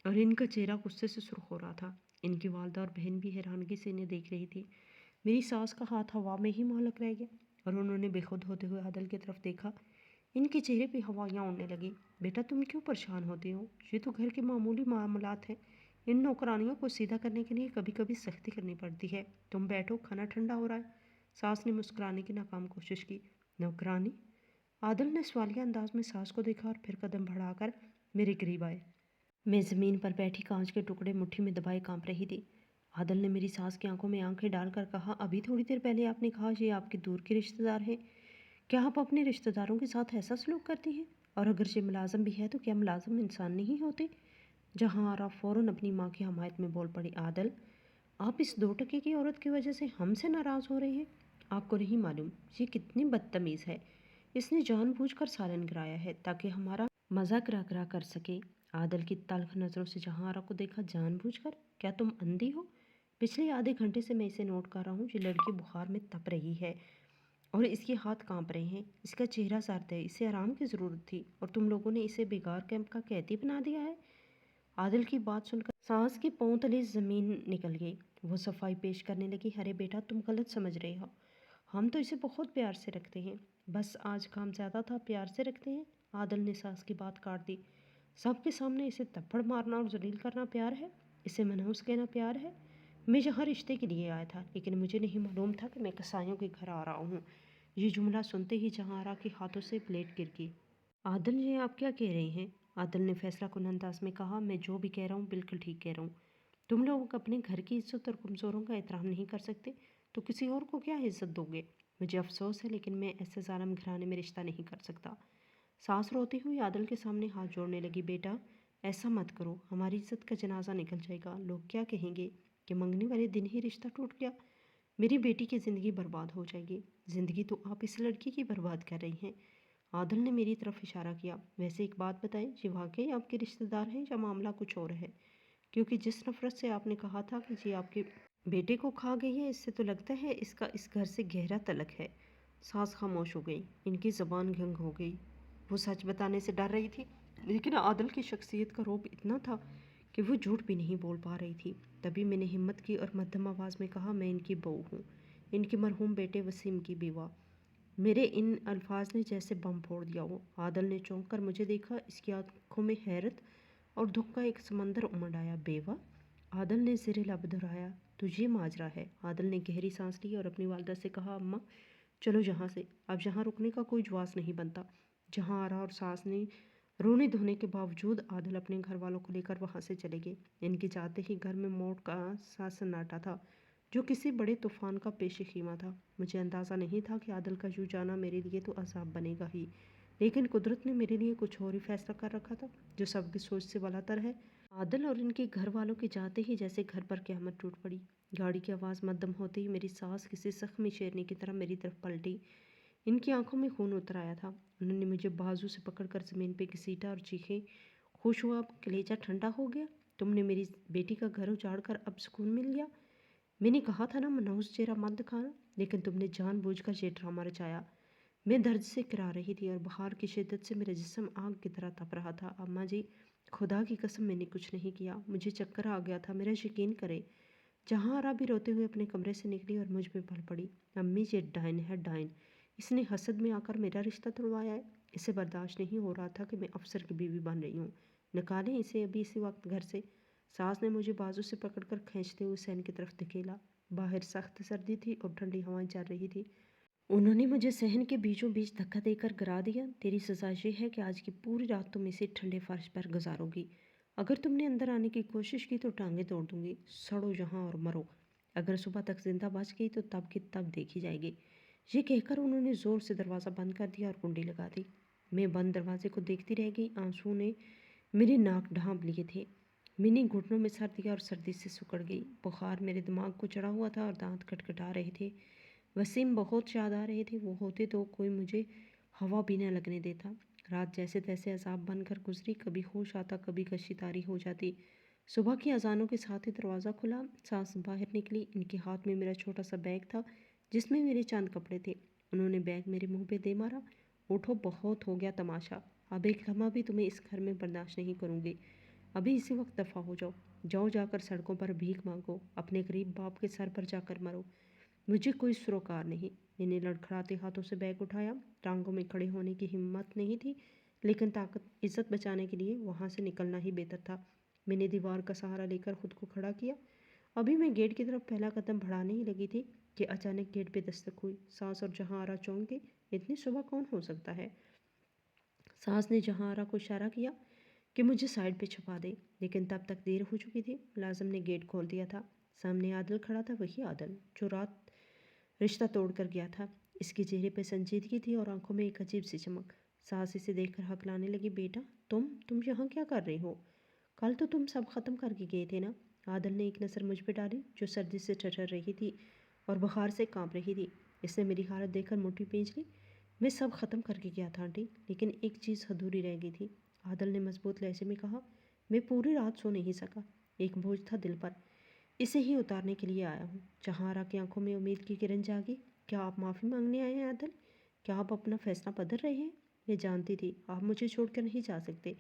S1: اور ان کا چہرہ غصے سے سرخ ہو رہا تھا۔ ان کی والدہ اور بہن بھی حیرانگی سے انہیں دیکھ رہی تھی۔ میری ساس کا ہاتھ ہوا میں ہی معلق رہ گیا اور انہوں نے بے خود ہوتے ہوئے عادل کی طرف دیکھا۔ ان کے چہرے پہ ہوائیاں اڑنے لگیں۔ بیٹا تم کیوں پریشان ہوتے ہو؟ یہ تو گھر کے معمولی معاملات ہیں۔ ان نوکرانیوں کو سیدھا کرنے کے لیے کبھی کبھی سختی کرنی پڑتی ہے۔ تم بیٹھو، کھانا ٹھنڈا ہو رہا ہے۔ ساس نے مسکرانے کی ناکام کوشش کی۔ نوکرانی؟ عادل نے سوالیہ انداز میں ساس کو دیکھا اور پھر قدم بڑھا کر میرے قریب آئے۔ میں زمین پر بیٹھی کانچ کے ٹکڑے مٹھی میں دبائے کانپ رہی تھی۔ عادل نے میری ساس کی آنکھوں میں آنکھیں ڈال کر کہا، ابھی تھوڑی دیر پہلے آپ نے کہا یہ آپ کے دور کے رشتہ دار ہیں، کیا آپ اپنے رشتہ داروں کے ساتھ ایسا سلوک کرتی ہیں؟ اور اگر یہ ملازم بھی ہے تو کیا ملازم انسان نہیں ہوتے؟ جہاں آرا فوراً اپنی ماں کی حمایت میں بول پڑی، عادل آپ اس 2 ٹکے کی عورت کی وجہ سے ہم سے ناراض ہو رہے ہیں؟ آپ کو نہیں معلوم یہ کتنی بدتمیز ہے، اس نے جان بوجھ کر سالن گرایا ہے تاکہ ہمارا مذاق کرا کر سکے۔ عادل کی تلخ نظروں سے جہاں آرا کو دیکھا، جان بوجھ کر؟ کیا تم اندھی ہو؟ پچھلے آدھے گھنٹے سے میں اسے نوٹ کر رہا ہوں، یہ لڑکی بخار میں تپ رہی ہے اور اس کے ہاتھ کانپ رہے ہیں، اس کا چہرہ سرد ہے، اسے آرام کی ضرورت تھی اور تم لوگوں نے اسے بیگار کیمپ کا قیدی بنا دیا ہے۔ عادل کی بات سن کر سانس کی پاؤں تلے زمین نکل گئی۔ وہ صفائی پیش کرنے لگی، ارے بیٹا تم غلط سمجھ رہے ہو، ہم تو اسے بہت پیار سے رکھتے ہیں، بس آج کام زیادہ تھا، پیار سے رکھتے ہیں۔ عادل نے ساس کی بات کاٹ دی، سب کے سامنے اسے تھپڑ مارنا اور ذلیل کرنا پیار ہے؟ اسے منحوس کہنا پیار ہے؟ میں یہاں رشتے کے لیے آیا تھا، لیکن مجھے نہیں معلوم تھا کہ میں کسائیوں کے گھر آ رہا ہوں۔ یہ جملہ سنتے ہی جہاں آرا کے ہاتھوں سے پلیٹ گر گئی۔ عادل جی آپ کیا کہہ رہے ہیں؟ عادل نے فیصلہ کن انداز میں کہا، میں جو بھی کہہ رہا ہوں بالکل ٹھیک کہہ رہا ہوں۔ تم لوگ اپنے گھر کی عزت اور کمزوروں کا احترام نہیں کر سکتے تو کسی اور کو کیا عزت دو گے؟ مجھے افسوس ہے لیکن میں ایسے ظالم گھرانے میں رشتہ نہیں کر سکتا۔ ساس روتی ہوئی عادل کے سامنے ہاتھ جوڑنے لگی، بیٹا ایسا مت کرو، ہماری عزت کا جنازہ نکل جائے گا، لوگ کیا کہیں گے کہ منگنی والے دن ہی رشتہ ٹوٹ گیا، میری بیٹی کی زندگی برباد ہو جائے گی۔ زندگی تو آپ اس لڑکی کی برباد کر رہی ہیں۔ عادل نے میری طرف اشارہ کیا، ویسے ایک بات بتائیں، یہ واقعی آپ کے رشتہ دار ہیں یا معاملہ کچھ اور ہے؟ کیونکہ جس نفرت سے آپ نے کہا تھا کہ یہ آپ کے بیٹے کو کھا گئی ہے، اس سے تو لگتا ہے اس کا اس گھر سے گہرا تعلق ہے۔ ساس خاموش ہو گئی، ان کی زبان گھنگ ہو گئی۔ وہ سچ بتانے سے ڈر رہی تھی لیکن عادل کی شخصیت کا رعب اتنا تھا کہ وہ جھوٹ بھی نہیں بول پا رہی تھی۔ تبھی میں نے ہمت کی اور مدھم آواز میں کہا، میں ان کی بہو ہوں، ان کے مرحوم بیٹے وسیم کی بیوہ۔ میرے ان الفاظ نے جیسے بم پھوڑ دیا ہو۔ عادل نے چونک کر مجھے دیکھا، اس کی آنکھوں میں حیرت اور دکھ کا ایک سمندر امڈ آیا۔ بیوہ؟ عادل نے زیر لب دہرایا، تو یہ ماجرا ہے۔ عادل نے گہری سانس لی اور اپنی والدہ سے کہا، اماں چلو یہاں سے، اب یہاں رکنے کا کوئی جواز نہیں بنتا۔ جہاں آرا اور ساس نے رونے دھونے کے باوجود عادل اپنے گھر والوں کو لے کر وہاں سے چلے گئے۔ ان کے جاتے ہی گھر میں موت کا سا سناٹا تھا جو کسی بڑے طوفان کا پیش خیمہ تھا۔ مجھے اندازہ نہیں تھا کہ عادل کا یوں جانا میرے لیے تو عذاب بنے گا ہی، لیکن قدرت نے میرے لیے کچھ اور ہی فیصلہ کر رکھا تھا جو سب کی سوچ سے بالاتر ہے۔ عادل اور ان کے گھر والوں کے جاتے ہی جیسے گھر پر قیامت ٹوٹ پڑی۔ گاڑی کی آواز مدھم ہوتے ہی میری ساس کسی زخمی شیرنی کی طرح میری طرف پلٹی۔ ان کی آنکھوں میں خون اتر آیا تھا۔ انہوں نے مجھے بازو سے پکڑ کر زمین پہ گھسیٹا اور چیخیں، خوش ہوا اب کلیجہ ٹھنڈا ہو گیا؟ تم نے میری بیٹی کا گھر اجاڑ کر اب سکون مل گیا؟ میں نے کہا تھا نا منحوس چہرہ مت دکھانا، لیکن تم نے جان بوجھ کر یہ ڈرامہ رچایا۔ میں درد سے کرا رہی تھی اور بخار کی شدت سے میرا جسم آگ کی طرح تپ رہا تھا۔ اماں جی خدا کی قسم میں نے کچھ نہیں کیا، مجھے چکر آ گیا تھا، میرا یقین کرے۔ جہاں آرا بھی روتے ہوئے اپنے کمرے سے نکلی اور مجھ پہ پل پڑی۔ امی یہ ڈائن ہے، ڈائن، اس نے حسد میں آ کر میرا رشتہ توڑوایا ہے۔ اسے برداشت نہیں ہو رہا تھا کہ میں افسر کی بیوی بن رہی ہوں۔ نکالیں اسے ابھی اسی وقت گھر سے۔ ساس نے مجھے بازو سے پکڑ کر کھینچتے ہوئے صحن کی طرف دھکیلا۔ باہر سخت سردی تھی اور ٹھنڈی ہوائیں چل رہی تھی۔ انہوں نے مجھے صحن کے بیچوں بیچ دھکا دے کر گرا دیا۔ تیری سزا یہ ہے کہ آج کی پوری رات تم اسے ٹھنڈے فرش پر گزارو گی۔ اگر تم نے اندر آنے کی کوشش کی تو ٹانگیں توڑ دوں گی، سڑو یہاں اور مرو۔ اگر صبح تک زندہ بچ گئی تو تب کی تب دیکھی جائے گی۔ یہ کہہ کر انہوں نے زور سے دروازہ بند کر دیا اور کنڈی لگا دی۔ میں بند دروازے کو دیکھتی رہ گئی۔ آنسو نے میری ناک ڈھانپ لیے تھے۔ میں نے گھٹنوں میں سر دیا اور سردی سے سکڑ گئی۔ بخار میرے دماغ کو چڑھا ہوا تھا اور دانت کھٹکھٹا رہے تھے۔ وسیم بہت یاد آ رہے تھے، وہ ہوتے تو کوئی مجھے ہوا بھی نہ لگنے دیتا۔ رات جیسے تیسے عذاب بن کر گزری، کبھی ہوش آتا کبھی کشی طاری ہو جاتی۔ صبح کی اذانوں کے ساتھ ہی دروازہ کھلا، ساس باہر نکلی۔ ان کے ہاتھ میں میرا چھوٹا سا بیگ تھا جس میں میرے چند کپڑے تھے۔ انہوں نے بیگ میرے منہ پہ دے مارا، اٹھو بہت ہو گیا تماشا، اب ایک لمحہ بھی تمہیں اس گھر میں برداشت نہیں کروں گی، ابھی اسی وقت دفع ہو جاؤ، جاؤ جا کر سڑکوں پر بھیک مانگو، اپنے غریب باپ کے سر پر جا کر مرو، مجھے کوئی سروکار نہیں۔ میں نے لڑکھڑاتے ہاتھوں سے بیگ اٹھایا، ٹانگوں میں کھڑے ہونے کی ہمت نہیں تھی لیکن طاقت عزت بچانے کے لیے وہاں سے نکلنا ہی بہتر تھا۔ میں نے دیوار کا سہارا لے کر خود کو کھڑا کیا۔ ابھی میں گیٹ کی طرف پہلا قدم بڑھانے ہی لگی تھی کہ اچانک گیٹ پہ دستک ہوئی۔ ساس اور جہاں آرا چونک گئی، اتنی صبح کون ہو سکتا ہے؟ ساس نے جہاں آرا کو اشارہ کیا کہ مجھے سائڈ پہ چھپا دے، لیکن تب تک دیر ہو چکی تھی۔ ملازم نے گیٹ کھول دیا تھا۔ سامنے عادل کھڑا تھا، وہی عادل جو رات رشتہ توڑ کر گیا تھا۔ اس کے چہرے پہ سنجیدگی تھی اور آنکھوں میں ایک عجیب سی چمک۔ ساس اسے دیکھ کر ہکلانے لگی، بیٹا تم یہاں کیا کر رہے ہو؟ کل تو تم سب ختم کر کے گئے تھے نا؟ عادل نے ایک نظر مجھ پہ ڈالی جو سردی سے ٹھٹر رہی تھی اور بخار سے کانپ رہی تھی۔ اس نے میری حالت دیکھ کر مٹھی بھینچ لی۔ میں سب ختم کر کے گیا تھا آنٹی، لیکن ایک چیز ادھوری رہ گئی تھی، عادل نے مضبوط لہجے میں کہا۔ میں پوری رات سو نہیں سکا، ایک بوجھ تھا دل پر، اسے ہی اتارنے کے لیے آیا ہوں۔ جہاں آرا کی آنکھوں میں امید کی کرن جاگی۔ کیا آپ معافی مانگنے آئے ہیں عادل؟ کیا آپ اپنا فیصلہ بدل رہے ہیں؟ میں جانتی تھی آپ مجھے چھوڑ کر نہیں جا سکتے۔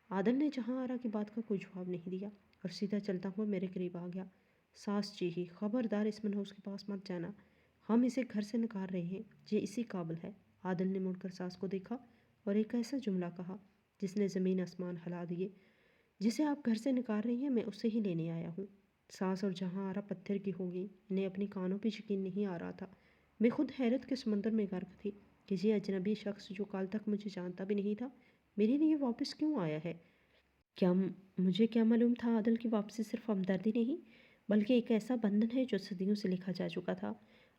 S1: عادل نے جہاں آرا کی بات کا کوئی جواب نہیں دیا اور سیدھا چلتا ہوا میرے قریب آ گیا۔ ساس چیخی، خبردار اس منحوس کے پاس مت جانا، ہم اسے گھر سے نکال رہے ہیں، یہ اسی قابل ہے۔ عادل نے مڑ کر ساس کو دیکھا اور ایک ایسا جملہ کہا جس نے زمین آسمان ہلا دیے، جسے آپ گھر سے نکال رہی ہیں میں اسے ہی لینے آیا ہوں۔ ساس اور جہاں آرا پتھر کی ہو گئی، انہیں اپنی کانوں پہ یقین نہیں آ رہا تھا۔ میں خود حیرت کے سمندر میں غرق تھی۔ کسی اجنبی شخص جو کل تک مجھے جانتا بھی نہیں تھا میرے لیے واپس کیوں آیا ہے؟ مجھے کیا معلوم تھا عادل کی واپسی صرف ہمدردی نہیں بلکہ ایک ایسا بندھن ہے جو صدیوں سے لکھا جا چکا تھا۔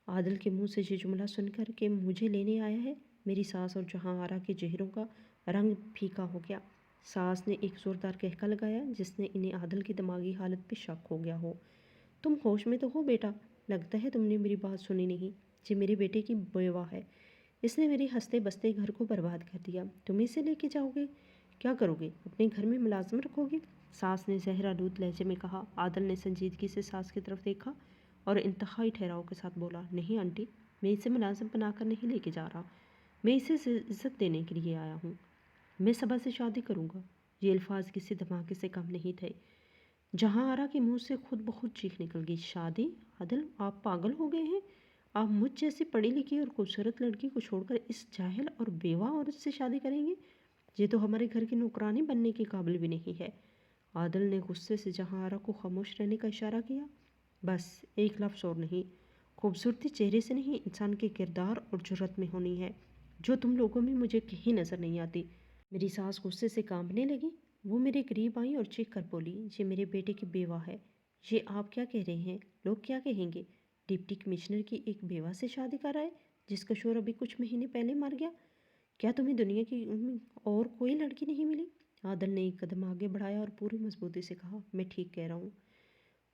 S1: عادل کے منہ سے یہ جملہ سن کر کہ مجھے لینے آیا ہے، میری ساس اور جہاں آرا کے چہروں کا رنگ پھیکا ہو گیا۔ ساس نے ایک زوردار کہکا لگایا جس نے انہیں عادل کی دماغی حالت پہ شک ہو گیا ہو۔ تم ہوش میں تو ہو بیٹا؟ لگتا ہے تم نے میری بات سنی نہیں۔ یہ میرے بیٹے کی بیوہ ہے، اس نے میرے ہنستے بستے گھر کو برباد کر دیا۔ تم اسے لے کے جاؤ گے؟ کیا کرو گے؟ اپنے گھر میں ملازم رکھو گے؟ ساس نے زہر آلود لہجے میں کہا۔ عادل نے سنجیدگی سے ساس کی طرف دیکھا اور انتہائی ٹھہراؤ کے ساتھ بولا، نہیں آنٹی، میں اسے ملازم بنا کر نہیں لے کے جا رہا، میں اسے عزت دینے کے لیے آیا ہوں۔ میں صبا سے شادی کروں گا۔ یہ الفاظ کسی دھماکے سے کم نہیں تھے۔ جہاں آرا کے منہ سے خود بخود چیخ نکل گئی، شادی؟ عادل، آپ پاگل ہو گئے ہیں؟ آپ مجھ جیسی پڑھی لکھی اور خوبصورت لڑکی کو چھوڑ کر اس جاہل اور بیوہ عورت سے شادی کریں گے؟ یہ تو ہمارے گھر کی نوکرانی بننے کے قابل بھی نہیں ہے۔ عادل نے غصے سے جہاں آرا کو خاموش رہنے کا اشارہ کیا۔ بس ایک لفظ اور نہیں۔ خوبصورتی چہرے سے نہیں، انسان کے کردار اور جرات میں ہونی ہے، جو تم لوگوں میں مجھے کہیں نظر نہیں آتی۔ میری ساس غصے سے کانپنے لگی۔ وہ میرے قریب آئی اور چیخ کر بولی، یہ میرے بیٹے کی بیوہ ہے۔ یہ آپ کیا کہہ رہے ہیں؟ لوگ کیا کہیں گے؟ ڈپٹی کمشنر کی ایک بیوہ سے شادی کر رہا ہے جس کا شوہر ابھی کچھ مہینے پہلے مر گیا؟ کیا تمہیں دنیا کی اور کوئی لڑکی نہیں ملی؟ عادل نے ایک قدم آگے بڑھایا اور پوری مضبوطی سے کہا، میں ٹھیک کہہ رہا ہوں۔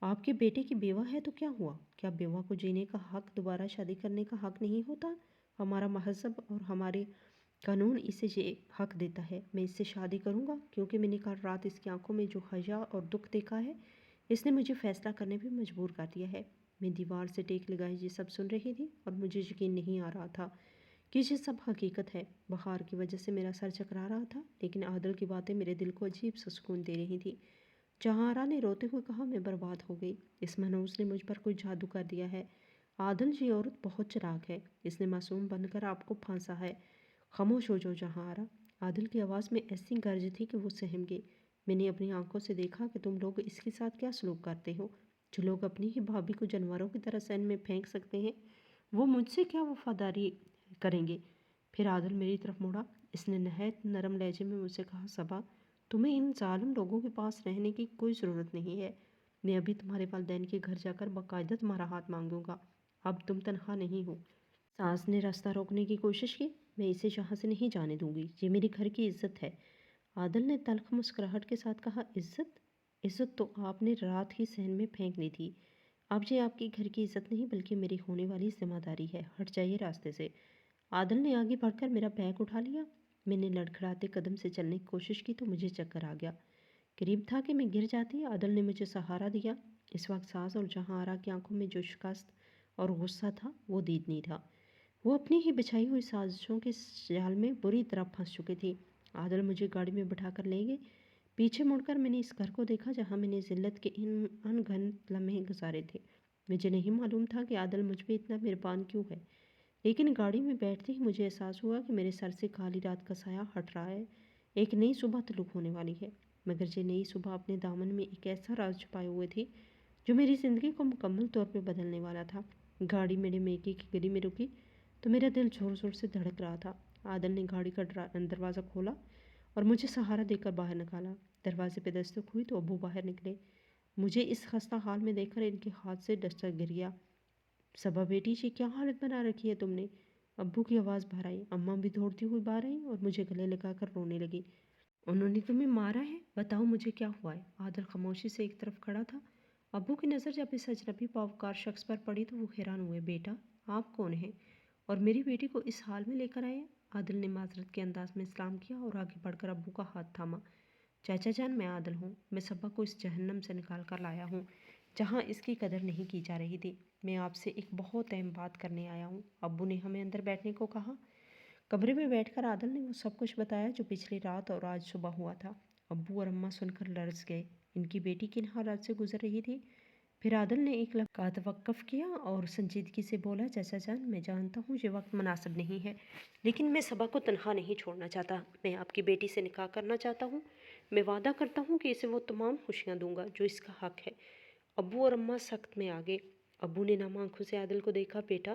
S1: آپ کے بیٹے کی بیوہ ہے تو کیا ہوا؟ کیا بیوہ کو جینے کا حق، دوبارہ شادی کرنے کا حق نہیں ہوتا؟ ہمارا مہذب اور ہمارے قانون اسے یہ حق دیتا ہے۔ میں اس سے شادی کروں گا کیونکہ میں نے کل رات اس کی آنکھوں میں جو حیا اور دکھ دیکھا ہے اس نے مجھے فیصلہ کرنے پہ مجبور کر دیا ہے۔ میں دیوار سے ٹیک لگائے یہ سب سن رہی تھی اور مجھے یقین نہیں آ رہا تھا کہ یہ سب حقیقت ہے۔ بخار کی وجہ سے میرا سر چکرا رہا تھا لیکن عادل کی باتیں میرے دل کو عجیب سا سکون دے رہی تھی۔ جہاں آرا نے روتے ہوئے کہا، میں برباد ہو گئی، اس منحوس نے مجھ پر کوئی جادو کر دیا ہے۔ عادل، یہ عورت بہت چلاک ہے، اس نے معصوم بن کر آپ کو پھانسا ہے۔ خاموش ہو جاؤ جہاں آرا۔ عادل کی آواز میں ایسی گرج تھی کہ وہ سہم گئی۔ میں نے اپنی آنکھوں سے دیکھا کہ تم لوگ اس کے ساتھ کیا سلوک کرتے ہو۔ جو لوگ اپنی ہی بھابھی کو جانوروں کی طرح سین میں پھینک سکتے ہیں وہ مجھ سے کیا وفاداری کریں گے؟ پھر عادل میری طرف مڑا۔ اس نے نہایت نرم لہجے میں مجھ سے کہا، صبا، تمہیں ان ظالم لوگوں کے پاس رہنے کی کوئی ضرورت نہیں ہے۔ میں ابھی تمہارے والدین کے گھر جا کر باقاعدہ تمہارا ہاتھ مانگوں گا۔ اب تم تنہا نہیں ہو۔ ساس نے راستہ روکنے کی کوشش کی۔ میں اسے یہاں سے نہیں جانے دوں گی، یہ میرے گھر کی عزت ہے۔ عادل نے تلخ مسکراہٹ کے ساتھ کہا، عزت؟ عزت تو آپ نے رات ہی صحن میں پھینک دی تھی۔ اب یہ آپ کی گھر کی عزت نہیں بلکہ میری ہونے والی ذمہ داری ہے، ہٹ جائیے راستے سے۔ عادل نے آگے بڑھ کر میرا بیگ اٹھا لیا۔ میں نے لڑکھڑاتے قدم سے چلنے کی کوشش کی تو مجھے چکر آ گیا۔ قریب تھا کہ میں گر جاتی۔ عادل نے مجھے سہارا دیا۔ اس وقت ساس اور جہاں آرا کی آنکھوں میں جو شکست اور غصہ تھا وہ دیدنی تھا۔ وہ اپنی ہی بچھائی ہوئی سازشوں کے جال میں بری طرح پھنس چکے تھے۔ عادل مجھے گاڑی میں بٹھا کر لے گئے۔ پیچھے مڑ کر میں نے اس گھر کو دیکھا جہاں میں نے ذلت کے ان گھنت لمحے گزارے تھے۔ مجھے نہیں معلوم تھا کہ عادل مجھ پہ اتنا مہربان کیوں ہے، لیکن گاڑی میں بیٹھتے ہی مجھے احساس ہوا کہ میرے سر سے کالی رات کا سایہ ہٹ رہا ہے، ایک نئی صبح طلوع ہونے والی ہے۔ مگر یہ نئی صبح اپنے دامن میں ایک ایسا راز چھپائے ہوئے تھی جو میری زندگی کو مکمل طور پہ بدلنے والا تھا۔ گاڑی میرے میکے کی گلی میں رکی تو میرا دل زور زور سے دھڑک رہا تھا۔ عادل نے گاڑی کا دروازہ کھولا اور مجھے سہارا دے کر باہر نکالا۔ دروازے پہ دستک ہوئی تو ابو باہر نکلے۔ مجھے اس خستہ حال میں دیکھ کر ان کے ہاتھ سے ڈسٹر گر گیا۔ صبا بیٹی، یہ کیا حالت بنا رکھی ہے تم نے؟ ابو کی آواز باہر آئی۔ اماں بھی دوڑتی ہوئی باہر آئی اور مجھے گلے لگا کر رونے لگی۔ انہوں نے تمہیں مارا ہے؟ بتاؤ مجھے کیا ہوا ہے؟ عادل خاموشی سے ایک طرف کھڑا تھا۔ ابو کی نظر جب اس اجنبی باوقار شخص پر پڑی تو وہ حیران ہوئے۔ بیٹا، آپ کون ہیں اور میری بیٹی کو اس حال میں لے کر آئے؟ عادل نے معذرت کے انداز میں سلام کیا اور آگے بڑھ کر ابو کا ہاتھ تھاما۔ چاچا جان، میں عادل ہوں۔ میں صبا کو اس جہنم سے نکال کر لایا ہوں جہاں اس کی قدر نہیں کی جا رہی تھی۔ میں آپ سے ایک بہت اہم بات کرنے آیا ہوں۔ ابو نے ہمیں اندر بیٹھنے کو کہا۔ کمرے میں بیٹھ کر عادل نے وہ سب کچھ بتایا جو پچھلی رات اور آج صبح ہوا تھا۔ ابو اور اماں سن کر لرز گئے۔ ان کی بیٹی کن حالات سے گزر رہی تھی؟ پھر عادل نے ایک لمحہ کا توقف کیا اور سنجیدگی سے بولا، چاچا جان، میں جانتا ہوں یہ وقت مناسب نہیں ہے لیکن میں صبا کو تنہا نہیں چھوڑنا چاہتا۔ میں آپ کی بیٹی سے نکاح کرنا چاہتا ہوں۔ میں وعدہ کرتا ہوں کہ اسے وہ تمام خوشیاں دوں گا جو اس کا حق ہے۔ ابو اور اماں سخت میں آ گئے۔ ابو نے نم آنکھوں سے عادل کو دیکھا۔ بیٹا،